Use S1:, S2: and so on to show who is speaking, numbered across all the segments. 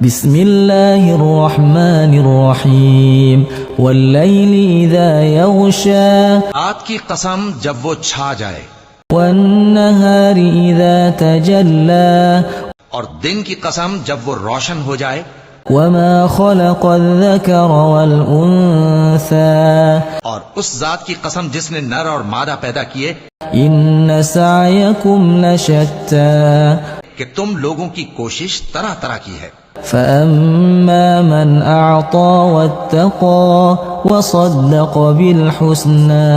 S1: بسم الله الرحمن الرحيم والليل إذا يغشى
S2: رات کی قسم جب وہ چھا جائے،
S1: والنهار إذا تجلى
S2: اور دن کی قسم جب وہ روشن ہو جائے،
S1: وما خلق الذكر والأنثى
S2: اور اس ذات کی قسم جس نے نر اور مادہ پیدا کیے
S1: إن سعيكم لشتى
S2: کہ تم لوگوں کی کوشش طرح طرح کی ہے۔
S1: فأما من أعطى واتقى وصدق بالحسنى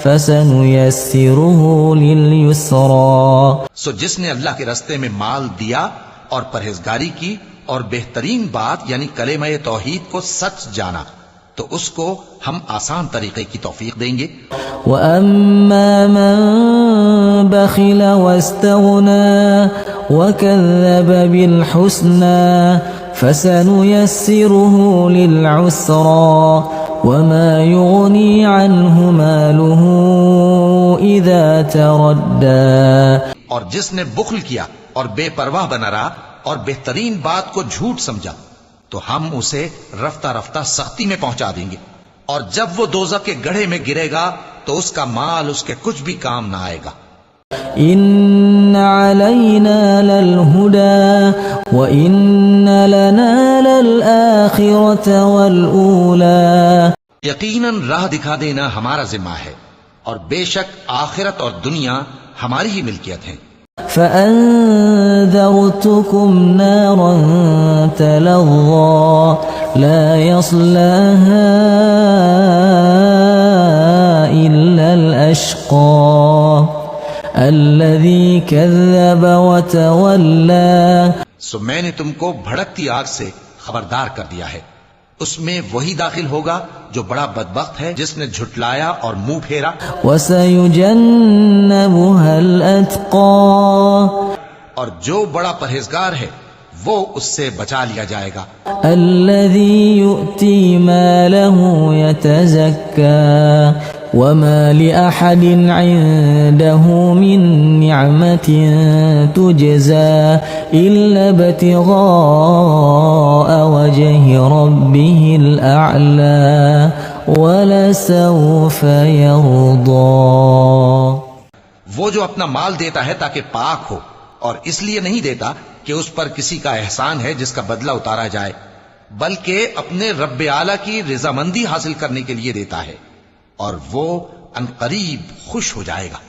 S1: فسنيسره لليسرى
S2: سو جس نے اللہ کے رستے میں مال دیا اور پرہیزگاری کی اور بہترین بات یعنی کلمہ توحید کو سچ جانا تو اس کو ہم آسان طریقے کی توفیق دیں گے۔
S1: وَأَمَّا مَن بَخِلَ وَاسْتَغْنَى وَكَذَّبَ بِالْحُسْنَى فَسَنُيَسِّرُهُ لِلْعُسْرَى وَمَا يُغْنِي عَنْهُ مَالُهُ إِذَا تَرَدَّى
S2: اور جس نے بخل کیا اور بے پرواہ بنا رہا اور بہترین بات کو جھوٹ سمجھا تو ہم اسے رفتہ رفتہ سختی میں پہنچا دیں گے، اور جب وہ دوزخ کے گڑھے میں گرے گا تو اس کا مال اس کے کچھ بھی کام نہ آئے گا۔
S1: إِنَّ عَلَيْنَا لَلْهُدَى وَإِنَّ لَنَا لَلْآخِرَةَ وَالْأُولَى
S2: یقیناً راہ دکھا دینا ہمارا ذمہ ہے، اور بے شک آخرت اور دنیا ہماری ہی ملکیت ہیں۔
S1: فأنذرتكم نارا تلظى لا يصلاها إلا الأشقى الذي كذب وتولى
S2: سو میں نے تم کو بھڑکتی آگ سے خبردار کر دیا ہے، اس میں وہی داخل ہوگا جو بڑا بدبخت ہے، جس نے جھٹلایا اور منہ پھیرا۔
S1: وَسَيُجَنَّبُهَا الْأَتْقَى
S2: اور جو بڑا پرہیزگار ہے وہ اس سے بچا لیا جائے گا۔
S1: الَّذِي يُؤْتِي مَالَهُ يَتَزَكَّى وَمَا لِأَحَدٍ عِندَهُ مِن نِّعْمَةٍ تُجْزَى إِلَّا ابْتِغَاءَ وَجْهِ رَبِّهِ الْأَعْلَى وَلَسَوْفَ يَرْضَى
S2: وہ جو اپنا مال دیتا ہے تاکہ پاک ہو، اور اس لیے نہیں دیتا کہ اس پر کسی کا احسان ہے جس کا بدلہ اتارا جائے، بلکہ اپنے رب اعلیٰ کی رضامندی حاصل کرنے کے لیے دیتا ہے، اور وہ عنقریب خوش ہو جائے گا۔